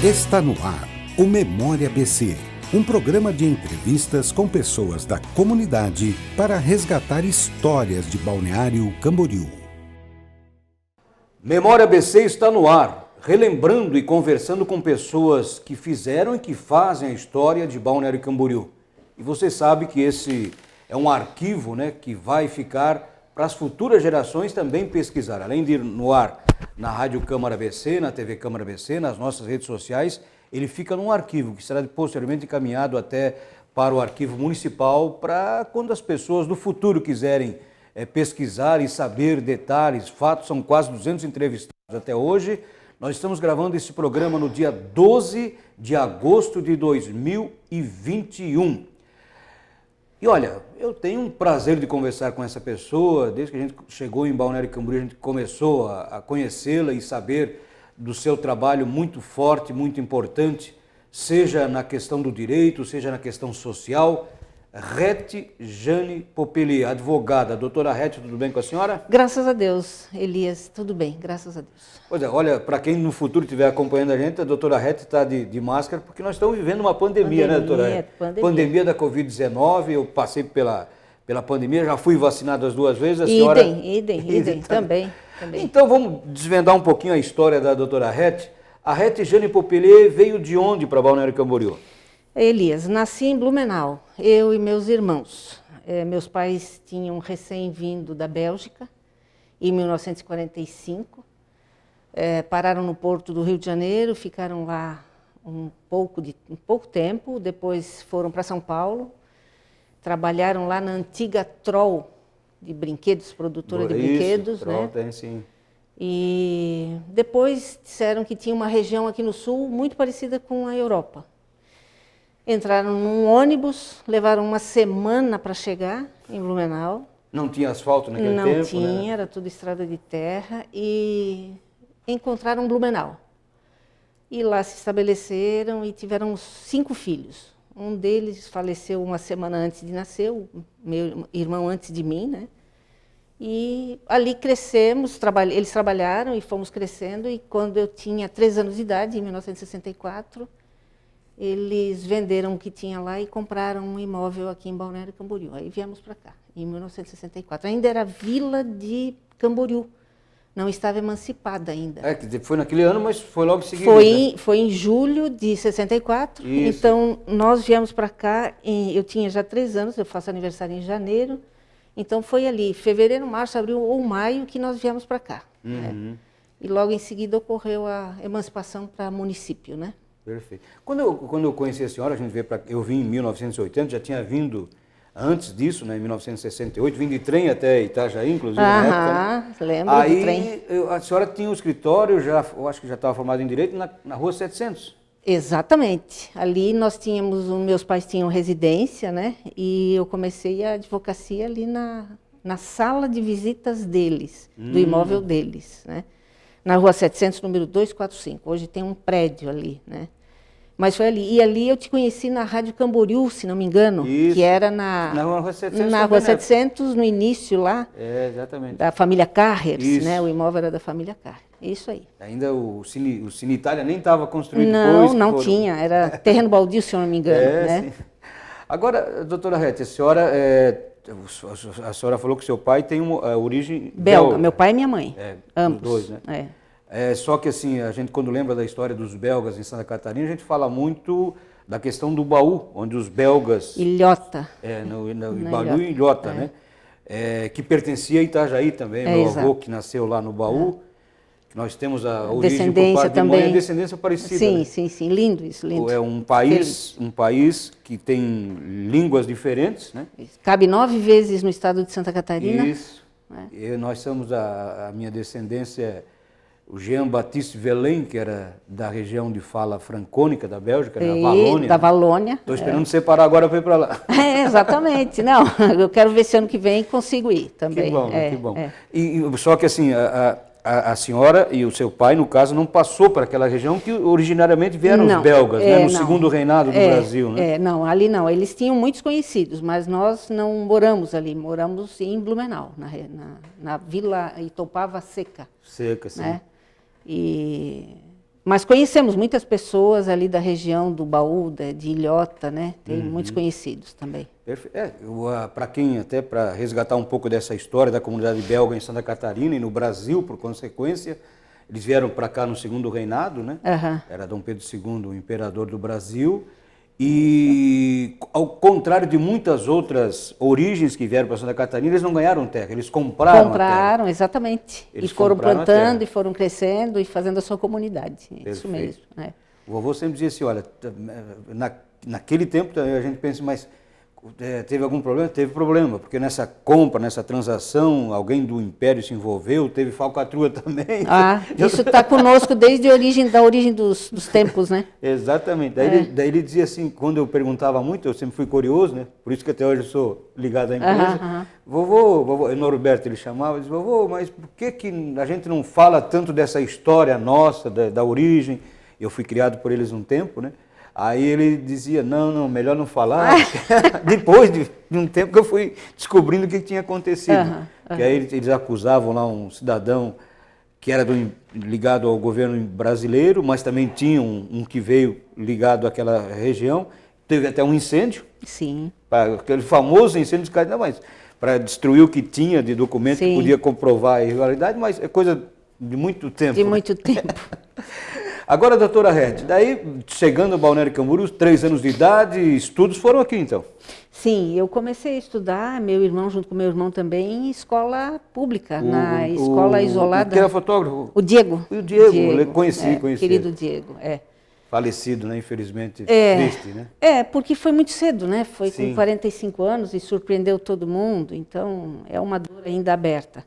Está no ar o Memória BC, um programa de entrevistas com pessoas da comunidade para resgatar histórias de Balneário Camboriú. Memória BC está no ar, relembrando e conversando com pessoas que fizeram e que fazem a história de Balneário Camboriú. E você sabe que esse é um arquivo, né, que vai ficar para as futuras gerações também pesquisar. Além de ir no ar na Rádio Câmara BC, na TV Câmara BC, nas nossas redes sociais, ele fica num arquivo que será posteriormente encaminhado até para o arquivo municipal para quando as pessoas do futuro quiserem pesquisar e saber detalhes, fatos. São quase 200 entrevistados até hoje. Nós estamos gravando esse programa no dia 12 de agosto de 2021. E olha, eu tenho um prazer de conversar com essa pessoa. Desde que a gente chegou em Balneário Camboriú, a gente começou a conhecê-la e saber do seu trabalho muito forte, muito importante, seja na questão do direito, seja na questão social. Rete-Jane Popeli, advogada. Doutora Rete, tudo bem com a senhora? Graças a Deus, Elias, tudo bem, graças a Deus. Pois é, olha, para quem no futuro estiver acompanhando a gente, a doutora Rete está de máscara, porque nós estamos vivendo uma pandemia, né, doutora Rete? Pandemia da Covid-19, eu passei pela pandemia, já fui vacinado as 2 vezes, a senhora... Idem, também. Então vamos desvendar um pouquinho a história da doutora Rete. A Rete-Jane Popeli veio de onde para Balneário Camboriú? Elias, nasci em Blumenau, eu e meus irmãos. Meus pais tinham recém-vindo da Bélgica, em 1945. Pararam no porto do Rio de Janeiro, ficaram lá um pouco tempo, depois foram para São Paulo, trabalharam lá na antiga Troll de brinquedos, produtora de brinquedos, Troll, né? Tem, sim. E depois disseram que tinha uma região aqui no sul muito parecida com a Europa. Entraram num ônibus, levaram uma semana para chegar em Blumenau. Não tinha asfalto naquele tempo, Não tinha, né? Era tudo estrada de terra, e encontraram Blumenau. E lá se estabeleceram e tiveram 5 filhos. Um deles faleceu uma semana antes de nascer, o meu irmão antes de mim, né? E ali crescemos, eles trabalharam e fomos crescendo, e quando eu tinha 3 anos de idade, em 1964, eles venderam o que tinha lá e compraram um imóvel aqui em Balneário Camboriú. Aí viemos para cá, em 1964. Ainda era Vila de Camboriú, não estava emancipada ainda. Foi naquele ano, mas foi logo em seguida. Foi em julho de 64. Isso. Então, nós viemos para cá, eu tinha já 3 anos, eu faço aniversário em janeiro. Então, foi ali, fevereiro, março, abril ou maio, que nós viemos para cá. Né? E logo em seguida ocorreu a emancipação para município, né? Perfeito. Quando eu conheci a senhora, eu vim em 1980, já tinha vindo antes disso, né, em 1968, vim de trem até Itajaí, inclusive, na época. Né? Lembro do trem. A senhora tinha um escritório, eu acho que já estava formada em Direito, na Rua 700. Exatamente. Ali nós tínhamos, meus pais tinham residência, né, e eu comecei a advocacia ali na sala de visitas deles, do imóvel deles, né, na Rua 700, número 245. Hoje tem um prédio ali, né. Mas foi ali. E ali eu te conheci na Rádio Camboriú, se não me engano. Isso. Que era na Rua 700. Na Rua 700, no início lá. Exatamente. Da família Carrers, né? O imóvel era da família Carrers. Isso aí. Ainda o Cine Itália nem estava construído depois. Não tinha. Era terreno baldio, se eu não me engano. Né? Sim. Agora, doutora Rete, a senhora falou que seu pai tem uma origem... Belga. Meu pai e minha mãe. Ambos. Os dois, né? Só que assim, a gente quando lembra da história dos belgas em Santa Catarina, a gente fala muito da questão do Baú, onde os belgas... Ilhota. Baú e Ilhota, né? Que pertencia a Itajaí também, meu avô que nasceu lá no Baú, que nós temos a origem por parte de mãe, a descendência parecida. Sim, né? sim, lindo isso, lindo. É um país que tem línguas diferentes, né? Cabe 9 vezes no estado de Santa Catarina. Isso. E nós somos, a minha descendência... O Jean-Baptiste Velin, que era da região de fala francônica da Bélgica, da Valônia. Da Valônia. Estou esperando separar agora para ir para lá. Exatamente. Não, eu quero ver se ano que vem consigo ir também. Que bom, que bom. E só que assim, a senhora e o seu pai, no caso, não passou para aquela região que originariamente vieram os belgas, né? No segundo reinado do Brasil, né? Não, ali não. Eles tinham muitos conhecidos, mas nós não moramos ali. Moramos em Blumenau, na Vila Itopava Seca. Seca, sim. Né? E Mas conhecemos muitas pessoas ali da região do Baú, de Ilhota, né? Tem muitos conhecidos também. Para quem, até para resgatar um pouco dessa história da comunidade belga em Santa Catarina e no Brasil, por consequência, eles vieram para cá no segundo reinado, né? Era Dom Pedro II, o imperador do Brasil. E, ao contrário de muitas outras origens que vieram para Santa Catarina, eles não ganharam terra, eles compraram a terra. Compraram, exatamente. Eles foram plantando e foram crescendo e fazendo a sua comunidade. Perfeito. Isso mesmo. É. O vovô sempre dizia assim, olha, naquele tempo a gente pensa, mas teve algum problema? Teve problema, porque nessa compra, nessa transação, alguém do Império se envolveu, teve falcatrua também. Isso está conosco desde a origem dos tempos, né? Exatamente. Daí ele dizia assim, quando eu perguntava muito, eu sempre fui curioso, né? Por isso que até hoje eu sou ligado à empresa. Vovô, Norberto ele chamava, dizia, vovô, mas por que a gente não fala tanto dessa história nossa, da origem? Eu fui criado por eles um tempo, né? Aí ele dizia, não, melhor não falar. Depois de um tempo que eu fui descobrindo o que tinha acontecido. Que aí eles acusavam lá um cidadão que era ligado ao governo brasileiro, mas também tinha um que veio ligado àquela região. Teve até um incêndio. Sim. Aquele famoso incêndio, mas para destruir o que tinha de documento que podia comprovar a irregularidade, mas é coisa de muito tempo. De muito tempo. Agora, doutora Rede, daí, chegando ao Balneário Camboriú, 3 anos de idade, estudos foram aqui, então? Sim, eu comecei a estudar, meu irmão, junto com meu irmão também, em escola pública, na escola isolada. Que era fotógrafo? O Diego. O Diego, conheci. Querido Diego, Falecido, né, infelizmente, triste, né? Porque foi muito cedo, né? Foi com 45 anos e surpreendeu todo mundo, então é uma dor ainda aberta.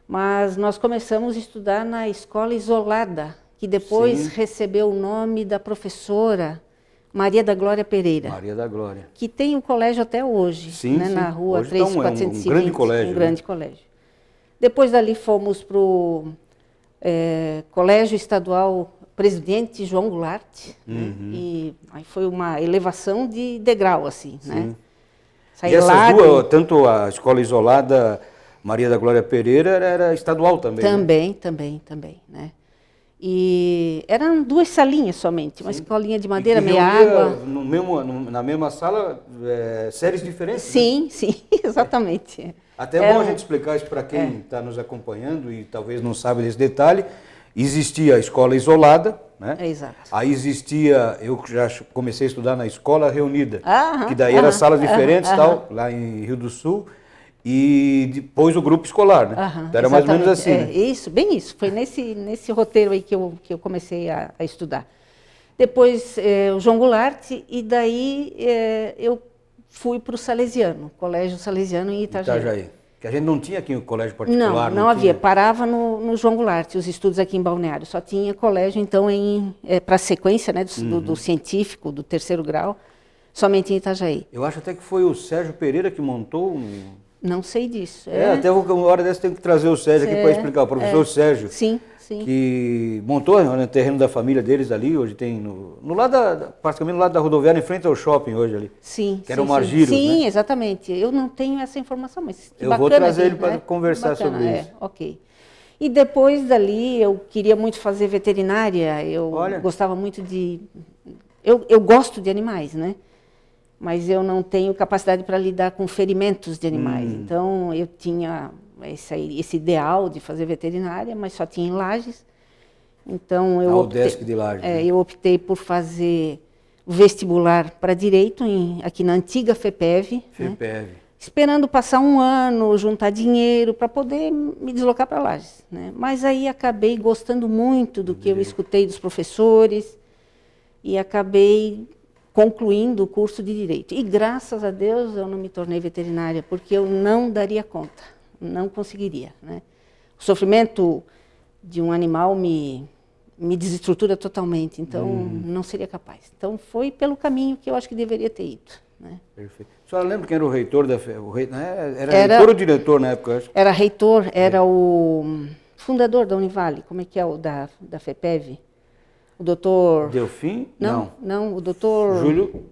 Mas nós começamos a estudar na escola isolada, que depois recebeu o nome da professora Maria da Glória Pereira. Maria da Glória. Que tem o colégio até hoje, na rua 3420. Um grande colégio. Um grande colégio. Depois dali fomos para o Colégio Estadual Presidente João Goulart, né? E aí foi uma elevação de degrau, assim, né? E essas duas, tanto a escola isolada Maria da Glória Pereira era estadual também? Também, né? E eram 2 salinhas somente, uma escolinha de madeira, meia água. Na mesma sala, séries diferentes? Sim, exatamente. Até é bom a gente explicar isso para quem está nos acompanhando e talvez não sabe desse detalhe. Existia a escola isolada, né? Exato. Aí existia, eu já comecei a estudar na escola reunida, que daí eram salas diferentes, tal, lá em Rio do Sul. E depois o grupo escolar, né? Então era mais ou menos assim. Né? Isso, bem isso. Foi nesse roteiro aí que eu comecei a estudar. Depois o João Goulart, e daí eu fui para o Salesiano, Colégio Salesiano em Itajaí. Que a gente não tinha aqui o colégio particular. Não havia. Parava no João Goulart, os estudos aqui em Balneário. Só tinha colégio, então, para a sequência, né, do científico, do 3º grau, somente em Itajaí. Eu acho até que foi o Sérgio Pereira que montou Não sei disso. Até uma hora dessa tem que trazer o Sérgio aqui para explicar. O professor Sérgio. Sim. Que montou no terreno da família deles ali, hoje tem no lado praticamente no lado da rodoviária, em frente ao shopping hoje ali. Sim. Que era o Margírios, Sim, né? Exatamente. Eu não tenho essa informação, mas que eu bacana, vou trazer ele né? para conversar sobre isso. Ok. E depois dali, eu queria muito fazer veterinária, eu gostava muito de... Eu gosto de animais, né? Mas eu não tenho capacidade para lidar com ferimentos de animais. Então, eu tinha esse ideal de fazer veterinária, mas só tinha em Lages. Então, eu UDESC de Lages. Eu optei por fazer vestibular para Direito, aqui na antiga FEPEV. Né? Esperando passar um ano, juntar dinheiro para poder me deslocar para Lages. Né? Mas aí acabei gostando muito do que eu escutei dos professores e acabei concluindo o curso de Direito. E graças a Deus eu não me tornei veterinária, porque eu não daria conta. Não conseguiria, né? O sofrimento de um animal me desestrutura totalmente, então não seria capaz. Então foi pelo caminho que eu acho que deveria ter ido. Né? Perfeito. A senhora lembra quem era o reitor da Era reitor ou diretor na época? Acho? Era reitor, era o fundador da Univale, como é que é o da FEPEV? O doutor... Delfim? Não, o doutor... Júlio?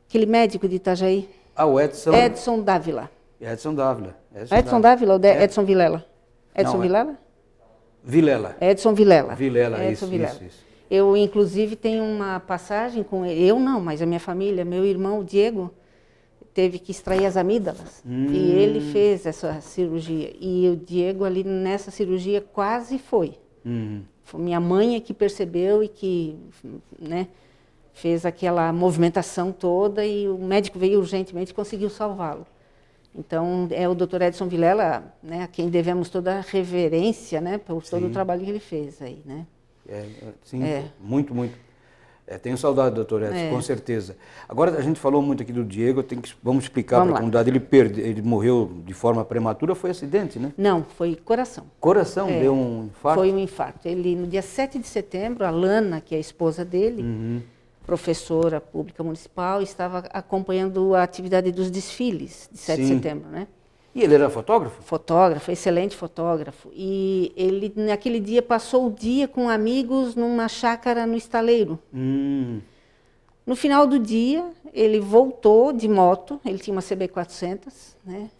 Aquele médico de Itajaí. O Edson... Edson Dávila. Edson Dávila. Edson Dávila ou Edson Vilela? Edson Vilela? Vilela. Edson Vilela. Vilela, Edson Vilela. Isso. Eu, inclusive, tenho uma passagem com ele. Eu não, mas a minha família, meu irmão, o Diego, teve que extrair as amígdalas. E ele fez essa cirurgia. E o Diego, ali nessa cirurgia, quase foi. Foi minha mãe que percebeu e que, né, fez aquela movimentação toda e o médico veio urgentemente e conseguiu salvá-lo. Então, é o Dr. Edson Vilela, né, a quem devemos toda a reverência, né, por todo o trabalho que ele fez aí, né. Sim, muito, muito. Tenho saudade, doutor Edson, com certeza. Agora, a gente falou muito aqui do Diego, vamos explicar para a comunidade. Ele morreu de forma prematura, foi acidente, né? Não, foi coração. Coração? Deu um infarto? Foi um infarto. Ele, no dia 7 de setembro, a Lana, que é a esposa dele, professora pública municipal, estava acompanhando a atividade dos desfiles de 7 de setembro, né? E ele era fotógrafo? Fotógrafo, excelente fotógrafo. E ele, naquele dia, passou o dia com amigos numa chácara no estaleiro. No final do dia, ele voltou de moto, ele tinha uma CB400, né?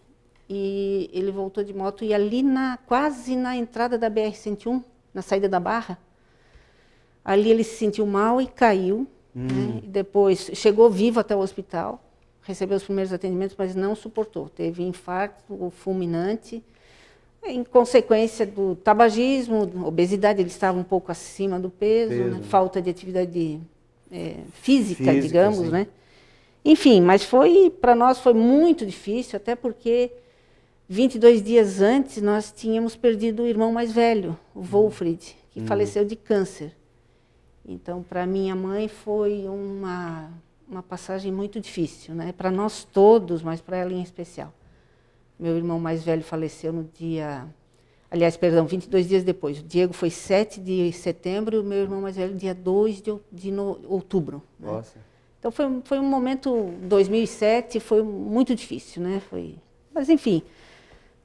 E ele voltou de moto e ali, quase na entrada da BR-101, na saída da Barra, ali ele se sentiu mal e caiu. Né? E depois chegou vivo até o hospital. Recebeu os primeiros atendimentos, mas não suportou. Teve infarto fulminante, em consequência do tabagismo, obesidade, ele estava um pouco acima do peso. Né? Falta de atividade física, digamos, né? Enfim, mas para nós foi muito difícil, até porque 22 dias antes nós tínhamos perdido o irmão mais velho, o Wolfried, que faleceu de câncer. Então, para minha mãe foi uma passagem muito difícil, né? Para nós todos, mas para ela em especial. Meu irmão mais velho faleceu no dia... Aliás, perdão, 22 dias depois. O Diego foi 7 de setembro e o meu irmão mais velho dia 2 de outubro. Né? Nossa. Então, foi um momento... 2007 foi muito difícil, né? Mas, enfim,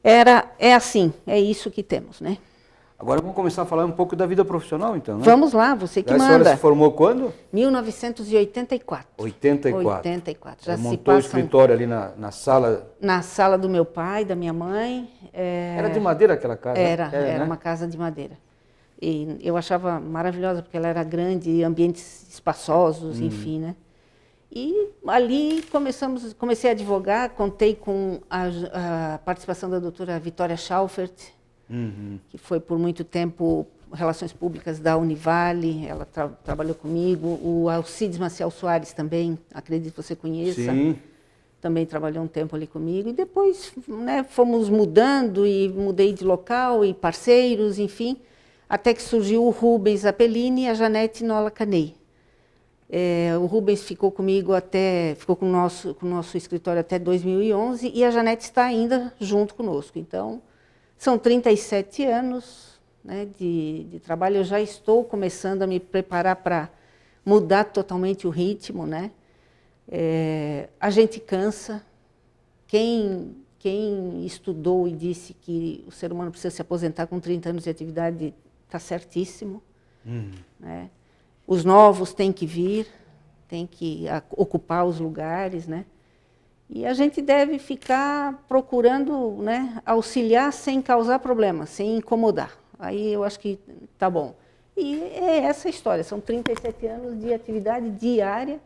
é assim, é isso que temos, né? Agora vamos começar a falar um pouco da vida profissional, então, né? Vamos lá, você que manda. A senhora se formou quando? 1984. 84. Já se montou o escritório ali na sala? Na sala do meu pai, da minha mãe. Era de madeira aquela casa? Era né? uma casa de madeira. E eu achava maravilhosa, porque ela era grande, ambientes espaçosos, enfim, né? E ali comecei a advogar, contei com a participação da doutora Vitória Schaufert, que foi por muito tempo Relações Públicas da Univale, ela trabalhou comigo. O Alcides Maciel Soares também, acredito que você conheça. Sim. Também trabalhou um tempo ali comigo. E depois, né, fomos mudando e mudei de local e parceiros, enfim, até que surgiu o Rubens Apellini e a Janete Nola Canei. O Rubens ficou comigo ficou com o nosso escritório até 2011 e a Janete está ainda junto conosco. Então, são 37 anos, né, de trabalho. Eu já estou começando a me preparar para mudar totalmente o ritmo, né? A gente cansa. Quem estudou e disse que o ser humano precisa se aposentar com 30 anos de atividade está certíssimo. Né? Os novos têm que vir, têm que ocupar os lugares, né? E a gente deve ficar procurando, né, auxiliar sem causar problema, sem incomodar. Aí eu acho que tá bom. E é essa a história, são 37 anos de atividade diária,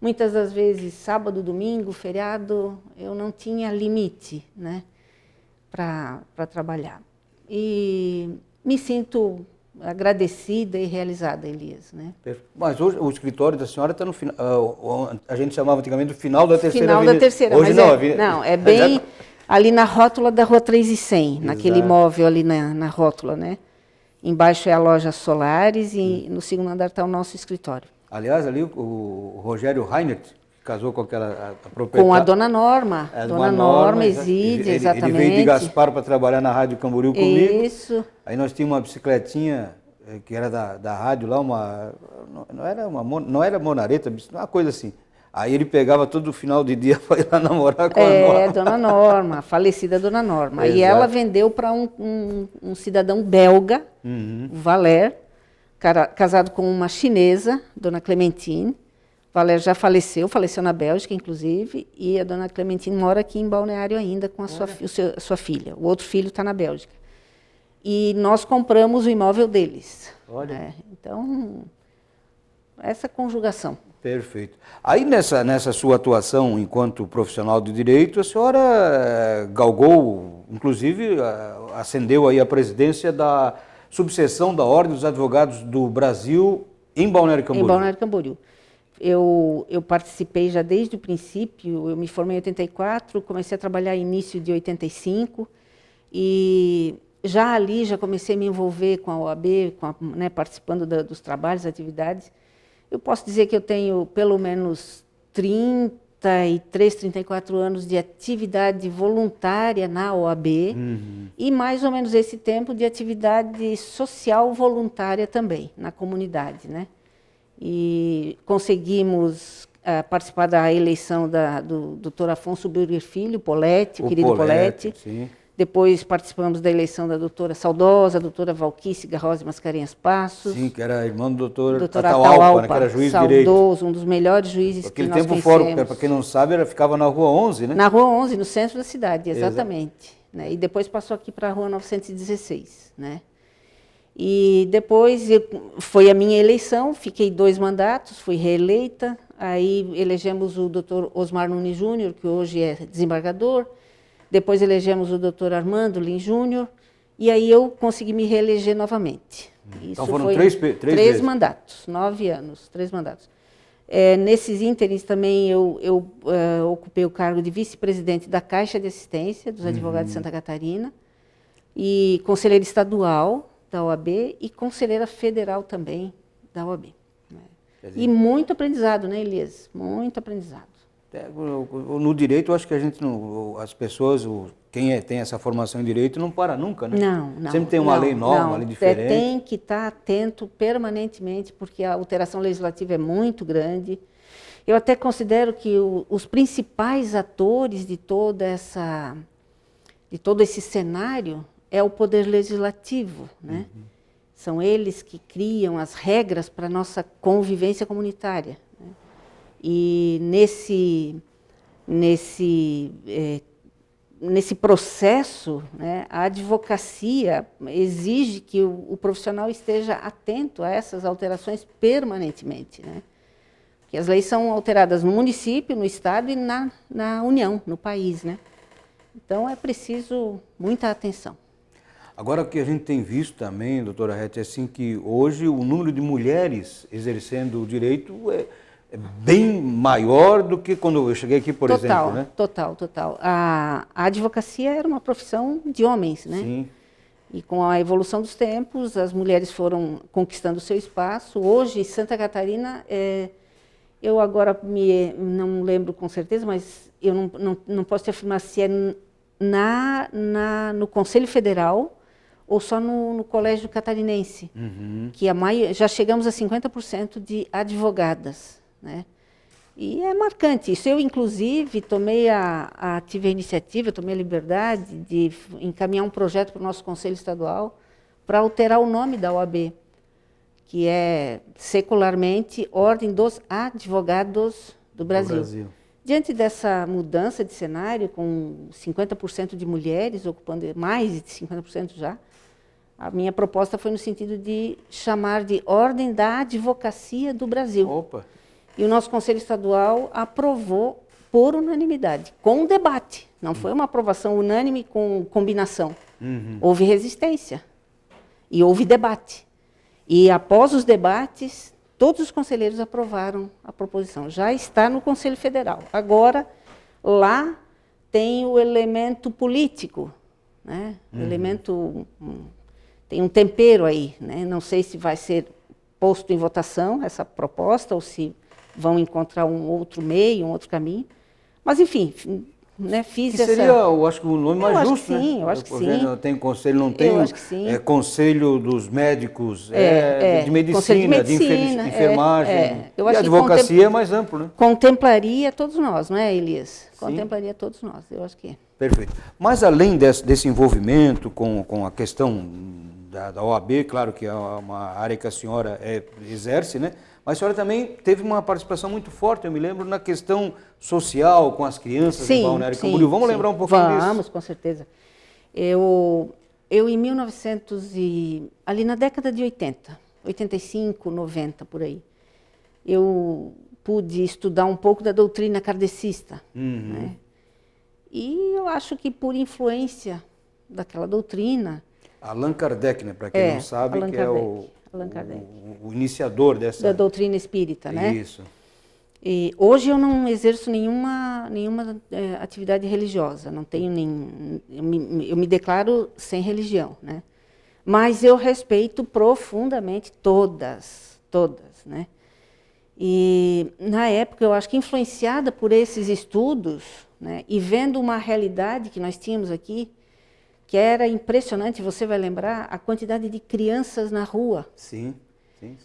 muitas das vezes sábado, domingo, feriado, eu não tinha limite, né, para trabalhar. E me sinto agradecida e realizada, Elias, né? Mas hoje o escritório da senhora está no final, a gente chamava antigamente do final da terceira avenida. Final da terceira, hoje mas não, é bem ali na rótula da Rua 3.100, naquele imóvel ali na rótula, né? Embaixo é a loja Solares e no segundo andar está o nosso escritório. Aliás, ali o Rogério Reinert, que casou com aquela proprietária. Com a dona Norma. Dona Norma Exídia, exatamente. Ele veio de Gaspar para trabalhar na Rádio Camboriú comigo. Isso. Aí nós tínhamos uma bicicletinha que era da rádio lá, não era monareta, uma coisa assim. Aí ele pegava todo final de dia para ir lá namorar com a Norma. Dona Norma, falecida Dona Norma. E ela vendeu para um cidadão belga, o Valer, casado com uma chinesa, Dona Clementine. Valer já faleceu na Bélgica, inclusive, e a Dona Clementine mora aqui em Balneário ainda com a sua filha. O outro filho está na Bélgica. e nós compramos o imóvel deles. Olha. Então, essa conjugação. Perfeito. Aí nessa sua atuação enquanto profissional de direito, a senhora galgou, inclusive ascendeu aí a presidência da subseção da Ordem dos Advogados do Brasil em Balneário Camboriú. Em Balneário Camboriú. Eu participei já desde o princípio, eu me formei em 84, comecei a trabalhar em início de 85 e já ali já comecei a me envolver com a OAB, né, participando dos trabalhos, atividades. Eu posso dizer que eu tenho pelo menos 33, 34 anos de atividade voluntária na OAB e mais ou menos esse tempo de atividade social voluntária também, na comunidade, né? E conseguimos participar da eleição do Dr. Afonso Burger Filho, Poletti, o querido Poletti. Sim. Depois participamos da eleição da saudosa doutora Valquície Garrosa Mascarenhas Passos. Sim, que era irmã do doutor Atahualpa, né, que era juiz de direito. Saudoso, um dos melhores juízes que nós conhecemos. Aquele tempo o fórum, para quem não sabe, ficava na Rua 11, né? Na Rua 11, no centro da cidade, exatamente. Né? E depois passou aqui para a Rua 916, né? E depois foi a minha eleição, fiquei 2 mandatos, fui reeleita, aí elegemos o doutor Osmar Nunes Júnior, que hoje é desembargador, depois elegemos o doutor Armando Lins Júnior, e aí eu consegui me reeleger novamente. Então foram três mandatos, 9 anos, 3 mandatos. Nesses ínteres também eu ocupei o cargo de vice-presidente da Caixa de Assistência dos Advogados de Santa Catarina, e conselheira estadual da OAB e conselheira federal também da OAB. Né? E muito aprendizado, né, Elias? Muito aprendizado. No direito, eu acho que as pessoas, quem tem essa formação em direito, não para nunca, né? Não. Sempre tem uma lei nova, uma lei diferente. Tem que estar atento permanentemente, porque a alteração legislativa é muito grande. Eu até considero que os principais atores de todo esse cenário é o Poder Legislativo, né? São eles que criam as regras para a nossa convivência comunitária. Né? E nesse processo, né, a advocacia exige que o profissional esteja atento a essas alterações permanentemente, né? Porque as leis são alteradas no município, no estado e na União, no país, né? Então é preciso muita atenção. Agora, o que a gente tem visto também, doutora Rete, é assim que hoje o número de mulheres exercendo o direito é bem maior do que quando eu cheguei aqui, por exemplo, né? Total. A advocacia era uma profissão de homens, né? Sim. E com a evolução dos tempos, as mulheres foram conquistando o seu espaço. Hoje, Santa Catarina, eu agora não lembro com certeza, mas eu não posso te afirmar se é no Conselho Federal ou só no Colégio Catarinense, que já chegamos a 50% de advogadas, né? E é marcante isso. Eu, inclusive, tive a iniciativa, tomei a liberdade de encaminhar um projeto para o nosso Conselho Estadual para alterar o nome da OAB, que é, secularmente, Ordem dos Advogados do Brasil. Diante dessa mudança de cenário, com 50% de mulheres ocupando, mais de 50% já, a minha proposta foi no sentido de chamar de Ordem da Advocacia do Brasil. Opa! E o nosso Conselho Estadual aprovou por unanimidade, com debate. Não foi uma aprovação unânime com combinação. Houve resistência e houve debate. E após os debates, todos os conselheiros aprovaram a proposição. Já está no Conselho Federal. Agora, lá tem o elemento político, né? O elemento... tem um tempero aí, né? Não sei se vai ser posto em votação essa proposta ou se vão encontrar um outro meio, um outro caminho. Mas, enfim, né, fiz essa... Seria, eu acho que o nome mais justo, né? Sim, eu acho que sim. Tem conselho, não tem? Eu acho que sim. Conselho dos médicos, de medicina, de enfermagem. Eu e acho a advocacia é mais amplo, né? Contemplaria todos nós, não é, Elias? Sim. Contemplaria todos nós, eu acho que é. Perfeito. Mas além desse envolvimento com a questão da OAB, claro que é uma área que a senhora exerce, né? Mas a senhora também teve uma participação muito forte, eu me lembro, na questão social, com as crianças em Balneário Camboriú. Vamos lembrar um pouquinho disso? Vamos, com certeza. Eu Eu em 1900 ali na década de 80, 85, 90 por aí, eu pude estudar um pouco da doutrina kardecista, né? E eu acho que por influência daquela doutrina... Allan Kardec, né? Para quem não sabe, Allan que Kardec, é o iniciador dessa... Da doutrina espírita, né? Isso. E hoje eu não exerço nenhuma atividade religiosa, não tenho eu me declaro sem religião, né? Mas eu respeito profundamente todas, né? E na época eu acho que influenciada por esses estudos, né, e vendo uma realidade que nós tínhamos aqui, que era impressionante, você vai lembrar, a quantidade de crianças na rua. Sim.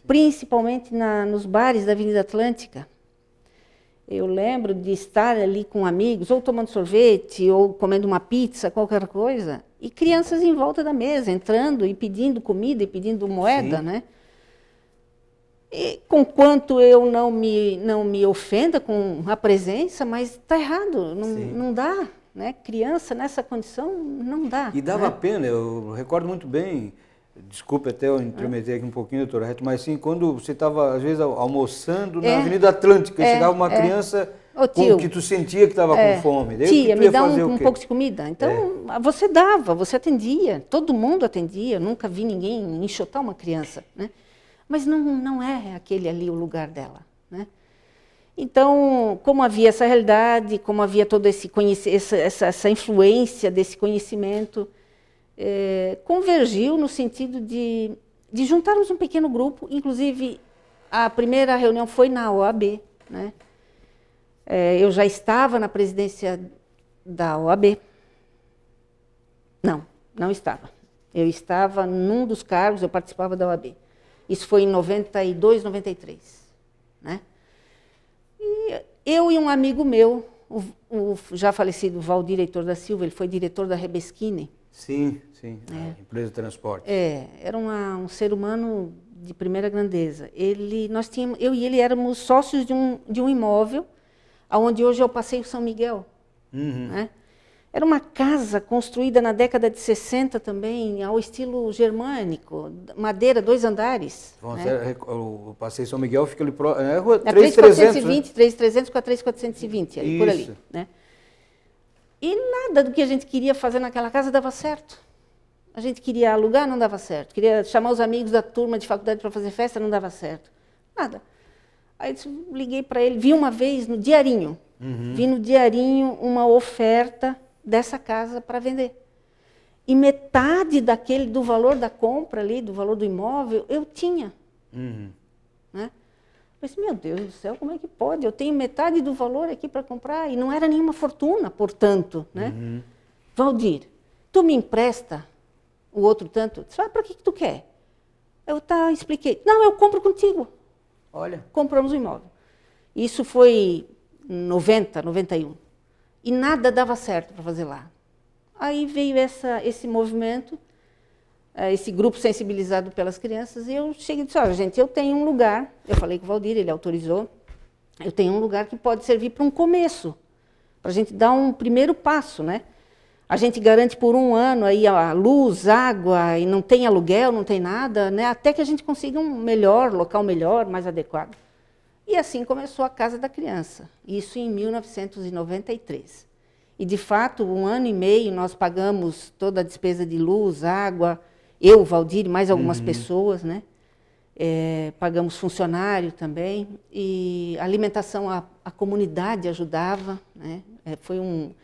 Principalmente nos bares da Avenida Atlântica. Eu lembro de estar ali com amigos, ou tomando sorvete, ou comendo uma pizza, qualquer coisa, e crianças em volta da mesa, entrando e pedindo comida e pedindo moeda, Sim. né? E conquanto eu não me ofenda com a presença, mas está errado, não dá, né? Criança nessa condição não dá. E dava né? pena, eu recordo muito bem, desculpe até eu intrometer aqui um pouquinho, doutora Rita, mas sim, quando você estava, às vezes, almoçando na Avenida Atlântica, chegava uma criança que tu sentia que estava com fome. Daí, tia, tu me ia dá fazer um pouco de comida. Então, você dava, você atendia, todo mundo atendia, nunca vi ninguém enxotar uma criança, né? Mas não é aquele ali o lugar dela, né? Então, como havia essa realidade, como havia todo essa influência desse conhecimento, convergiu no sentido de juntarmos um pequeno grupo. Inclusive, a primeira reunião foi na OAB, né? Eu já estava na presidência da OAB. Não estava. Eu estava num dos cargos, eu participava da OAB. Isso foi em 92, 93, né? E eu e um amigo meu, o já falecido Valdir Heitor da Silva, ele foi diretor da Rebesquine. Sim, empresa de transporte. Era um ser humano de primeira grandeza. Eu e ele éramos sócios de um imóvel, onde hoje é o Passeio São Miguel, né? Era uma casa construída na década de 60 também, ao estilo germânico, madeira, 2 andares. Né? O Passeio São Miguel fica ali na rua 3420, né? 3300 com a 3420, ali, por ali. Né? E nada do que a gente queria fazer naquela casa dava certo. A gente queria alugar, não dava certo. Queria chamar os amigos da turma de faculdade para fazer festa, não dava certo. Nada. Aí eu liguei para ele, vi uma vez no Diarinho, vi no Diarinho uma oferta dessa casa para vender. E metade do valor da compra ali, do valor do imóvel, eu tinha. Né? Eu pensei, meu Deus do céu, como é que pode? Eu tenho metade do valor aqui para comprar, e não era nenhuma fortuna, portanto. Né? Valdir, tu me empresta o outro tanto? Eu disse, para que tu quer? Eu expliquei. Não, eu compro contigo. Olha. Compramos o imóvel. Isso foi em 90, 91. E nada dava certo para fazer lá. Aí veio esse movimento, esse grupo sensibilizado pelas crianças, e eu cheguei e disse, olha, gente, eu tenho um lugar, eu falei com o Valdir, ele autorizou, eu tenho um lugar que pode servir para um começo, para a gente dar um primeiro passo, né? A gente garante por 1 ano aí a luz, água, e não tem aluguel, não tem nada, né? Até que a gente consiga um local melhor, mais adequado. E assim começou a Casa da Criança, isso em 1993. E, de fato, 1 ano e meio nós pagamos toda a despesa de luz, água, eu, Valdir e mais algumas pessoas, né? Pagamos funcionário também, e a alimentação, a comunidade ajudava, né? Foi um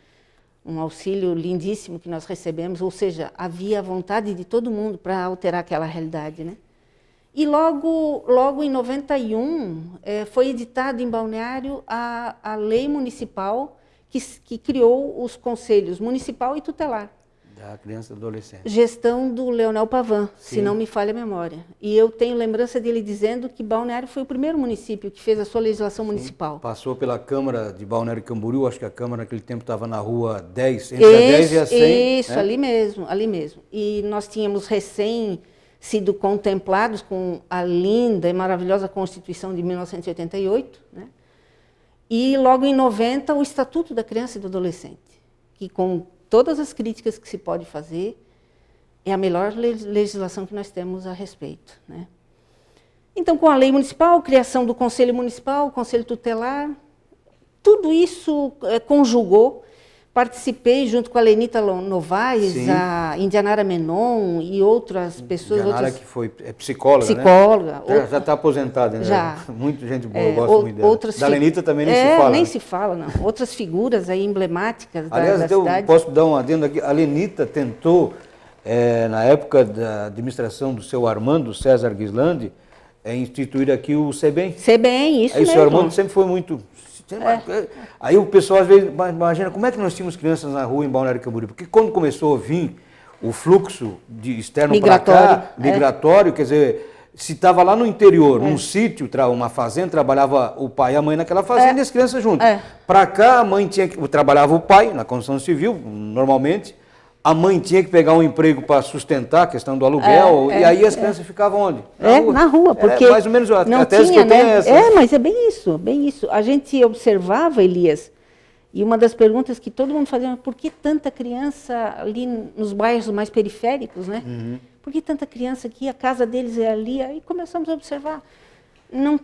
auxílio lindíssimo que nós recebemos, ou seja, havia vontade de todo mundo para alterar aquela realidade, né? E logo em 91, foi editado em Balneário a lei municipal que criou os conselhos municipal e tutelar. Da criança e do adolescente. Gestão do Leonel Pavan, se não me falha a memória. E eu tenho lembrança dele dizendo que Balneário foi o primeiro município que fez a sua legislação municipal. Passou pela Câmara de Balneário Camboriú, acho que a Câmara naquele tempo estava na rua 10, entre a 10 e a 100. Isso, né? ali mesmo. E nós tínhamos recém sido contemplados com a linda e maravilhosa Constituição de 1988, né? E logo em 90 o Estatuto da Criança e do Adolescente, que com todas as críticas que se pode fazer, É a melhor legislação que nós temos a respeito, né? Então, com a lei municipal, criação do Conselho Municipal, Conselho Tutelar, tudo isso conjugou. Participei junto com a Lenita Novaes, Sim. a Indianara Menon e outras pessoas. Indianara que foi psicóloga, psicóloga, né? Já está aposentada, né? Já. Muita gente boa, eu gosto muito dela. Da Lenita também nem se fala. Nem né? se fala, não. Outras figuras aí emblemáticas Aliás, da cidade. Posso dar um adendo aqui? A Lenita tentou, na época da administração do seu Armando César Guislandi, instituir aqui o CEBEM. CEBEM, isso aí mesmo. O seu Armando sempre foi muito... Aí o pessoal às vezes imagina como é que nós tínhamos crianças na rua em Balneário Camboriú, porque quando começou a vir o fluxo de externo para cá, migratório, quer dizer, se estava lá no interior, num sítio, uma fazenda, trabalhava o pai e a mãe naquela fazenda e as crianças juntas. Para cá a mãe trabalhava o pai na construção civil, normalmente, a mãe tinha que pegar um emprego para sustentar a questão do aluguel, e aí as crianças ficavam onde? Na rua, porque mais ou menos não a tese tinha, que eu tenho é essa. Mas é bem isso, bem isso. A gente observava, Elias, e uma das perguntas que todo mundo fazia, por que tanta criança ali nos bairros mais periféricos, né? Uhum. Por que tanta criança aqui, a casa deles é ali? Aí começamos a observar. Não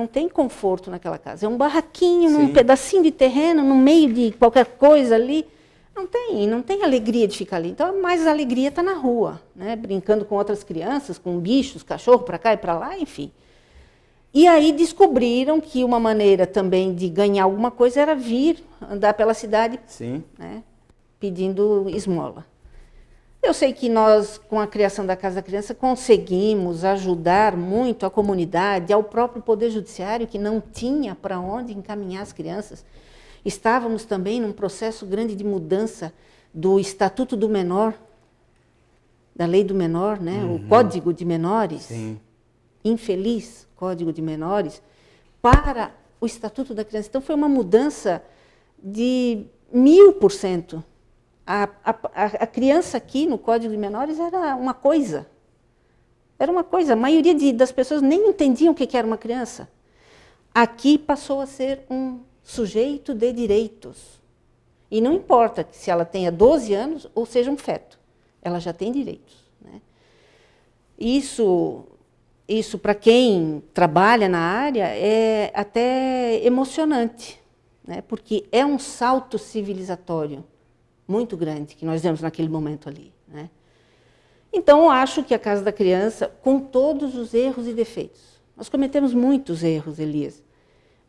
tem conforto naquela casa. É um barraquinho, num pedacinho de terreno, no meio de qualquer coisa ali. Não tem alegria de ficar ali. Então, mais alegria está na rua, né? Brincando com outras crianças, com bichos, cachorro para cá e para lá, enfim. E aí descobriram que uma maneira também de ganhar alguma coisa era vir andar pela cidade, né? Pedindo esmola. Eu sei que nós, com a criação da Casa da Criança, conseguimos ajudar muito a comunidade, ao próprio Poder Judiciário, que não tinha para onde encaminhar as crianças. Estávamos também num processo grande de mudança do Estatuto do Menor, da Lei do Menor, né? O Código de Menores, infeliz Código de Menores, para o Estatuto da Criança. Então, foi uma mudança de 1000%. A criança aqui no Código de Menores era uma coisa. Era uma coisa. A maioria das pessoas nem entendiam o que era uma criança. Aqui passou a ser um sujeito de direitos. E não importa se ela tenha 12 anos ou seja um feto, ela já tem direitos, né? Isso para quem trabalha na área é até emocionante, né? Porque é um salto civilizatório muito grande que nós demos naquele momento ali, né? Então, eu acho que a Casa da Criança, com todos os erros e defeitos, nós cometemos muitos erros, Elias,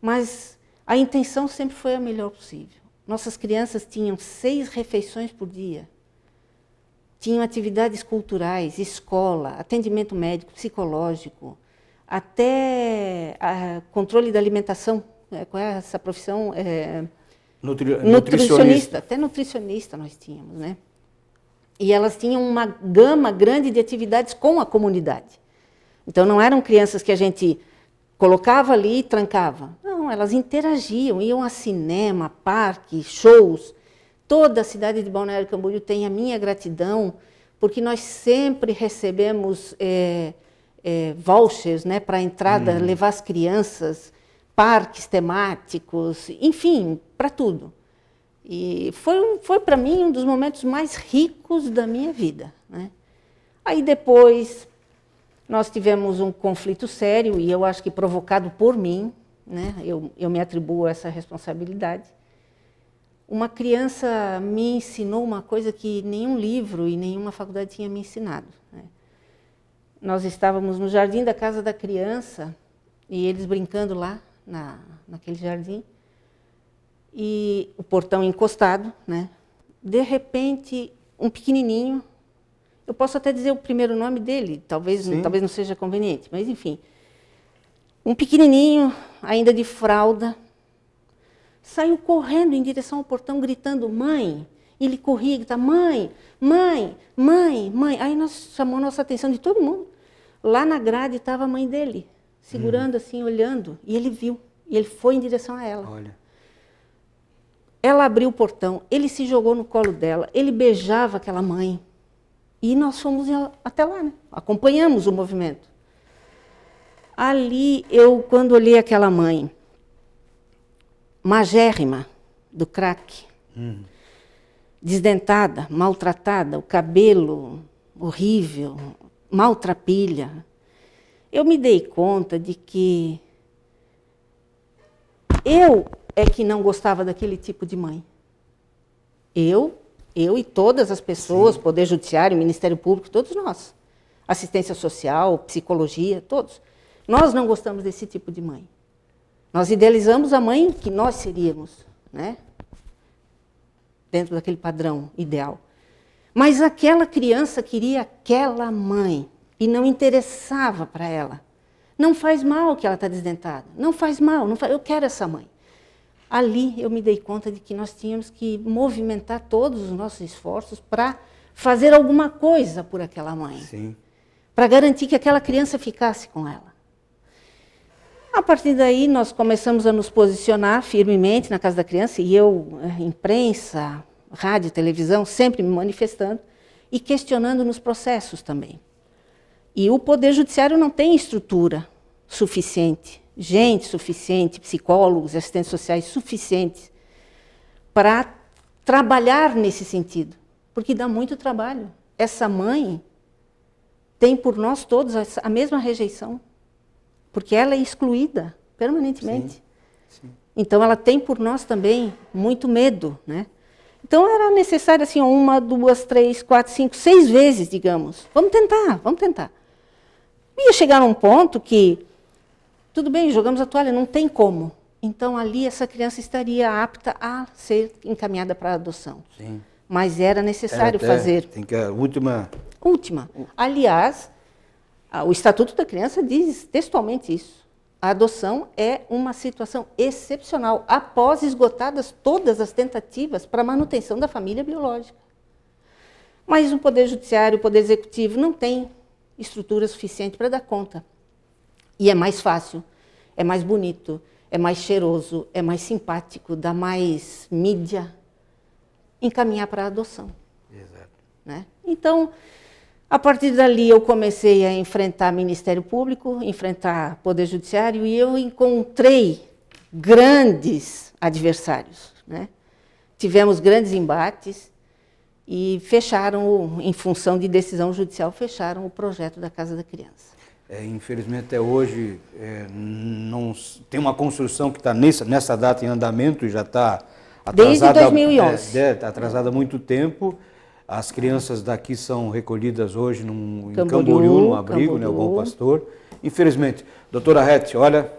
mas a intenção sempre foi a melhor possível. Nossas crianças tinham 6 refeições por dia. Tinham atividades culturais, escola, atendimento médico, psicológico, até controle da alimentação. Qual é essa profissão? Nutricionista. Até nutricionista nós tínhamos, né? E elas tinham uma gama grande de atividades com a comunidade. Então, não eram crianças que a gente colocava ali e trancava. Não, elas interagiam, iam a cinema, parque, shows. Toda a cidade de Balneário Camboriú tem a minha gratidão, porque nós sempre recebemos vouchers, né, para a entrada, levar as crianças, parques temáticos, enfim, para tudo. E foi para mim um dos momentos mais ricos da minha vida, né? Aí depois nós tivemos um conflito sério, e eu acho que provocado por mim, né? Eu me atribuo essa responsabilidade. Uma criança me ensinou uma coisa que nenhum livro e nenhuma faculdade tinha me ensinado, né? Nós estávamos no jardim da Casa da Criança, e eles brincando lá, naquele jardim, e o portão encostado, né? De repente, um pequenininho, eu posso até dizer o primeiro nome dele, talvez não seja conveniente, mas enfim. Um pequenininho, ainda de fralda, saiu correndo em direção ao portão, gritando, mãe. Ele corria e gritava, mãe, mãe, mãe, mãe. Aí chamou a nossa atenção de todo mundo. Lá na grade estava a mãe dele, segurando assim, olhando, e ele viu. E ele foi em direção a ela. Olha. Ela abriu o portão, ele se jogou no colo dela, ele beijava aquela mãe. E nós fomos até lá, né? Acompanhamos o movimento. Ali, quando olhei aquela mãe, magérrima, do crack, desdentada, maltratada, o cabelo horrível, maltrapilha, eu me dei conta de que eu é que não gostava daquele tipo de mãe. Eu e todas as pessoas, Poder Judiciário, Ministério Público, todos nós. Assistência social, psicologia, todos. Nós não gostamos desse tipo de mãe. Nós idealizamos a mãe que nós seríamos, né? Dentro daquele padrão ideal. Mas aquela criança queria aquela mãe e não interessava para ela. Não faz mal que ela está desdentada. Não faz mal, eu quero essa mãe. Ali eu me dei conta de que nós tínhamos que movimentar todos os nossos esforços para fazer alguma coisa por aquela mãe. Sim. Para garantir que aquela criança ficasse com ela. A partir daí, nós começamos a nos posicionar firmemente na Casa da Criança, e eu, imprensa, rádio, televisão, sempre me manifestando e questionando nos processos também. E o Poder Judiciário não tem estrutura suficiente, gente suficiente, psicólogos, assistentes sociais suficientes para trabalhar nesse sentido, porque dá muito trabalho. Essa mãe tem por nós todos a mesma rejeição, porque ela é excluída permanentemente. Sim. Então, ela tem por nós também muito medo, né? Então, era necessário, assim, 1, 2, 3, 4, 5, 6 vezes, digamos. Vamos tentar. Ia chegar num ponto que, tudo bem, jogamos a toalha, não tem como. Então, ali, essa criança estaria apta a ser encaminhada para a adoção. Sim. Mas era necessário fazer. Tem que a última. Aliás, o Estatuto da Criança diz textualmente isso. A adoção é uma situação excepcional, após esgotadas todas as tentativas para a manutenção da família biológica. Mas o Poder Judiciário, o Poder Executivo, não tem estrutura suficiente para dar conta. E é mais fácil, é mais bonito, é mais cheiroso, é mais simpático, dá mais mídia encaminhar para a adoção. Exato. Né? Então, a partir dali eu comecei a enfrentar Ministério Público, enfrentar Poder Judiciário, e eu encontrei grandes adversários, né? Tivemos grandes embates e fecharam, em função de decisão judicial, fecharam o projeto da Casa da Criança. Infelizmente, até hoje, não tem uma construção que está nessa data em andamento e já está atrasada. Desde 2011. Está atrasada há muito tempo. As crianças daqui são recolhidas hoje em Camboriú, num abrigo, né, o Bom Pastor. Infelizmente, doutora Rete, olha,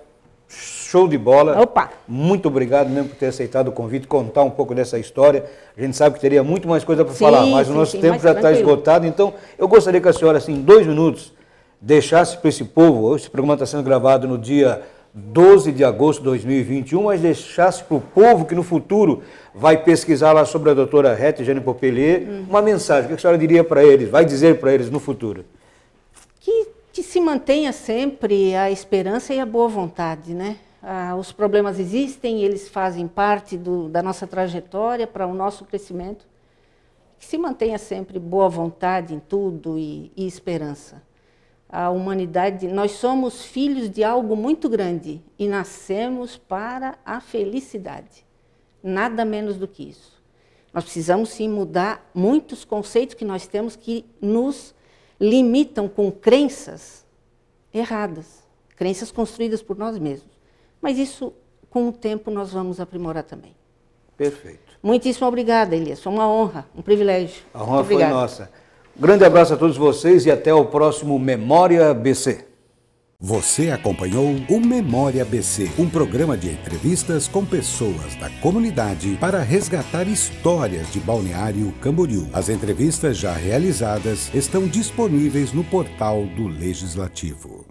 show de bola. Opa! Muito obrigado mesmo por ter aceitado o convite, contar um pouco dessa história. A gente sabe que teria muito mais coisa para falar, mas o nosso tempo já está esgotado. Então, eu gostaria que a senhora, assim, em 2 minutos, deixasse para esse povo, esse programa está sendo gravado no dia 12 de agosto de 2021, mas deixasse para o povo que no futuro vai pesquisar lá sobre a doutora Rete Jane Popelier, uma mensagem, o que a senhora diria para eles, vai dizer para eles no futuro? Que se mantenha sempre a esperança e a boa vontade, né? Os problemas existem, eles fazem parte da nossa trajetória para o nosso crescimento. Que se mantenha sempre boa vontade em tudo e esperança. A humanidade, nós somos filhos de algo muito grande e nascemos para a felicidade. Nada menos do que isso. Nós precisamos sim mudar muitos conceitos que nós temos que nos limitam com crenças erradas, crenças construídas por nós mesmos. Mas isso, com o tempo, nós vamos aprimorar também. Perfeito. Muitíssimo obrigada, Elias. Foi uma honra, um privilégio. A honra foi nossa. Um grande abraço a todos vocês e até o próximo Memória BC. Você acompanhou o Memória BC, um programa de entrevistas com pessoas da comunidade para resgatar histórias de Balneário Camboriú. As entrevistas já realizadas estão disponíveis no portal do Legislativo.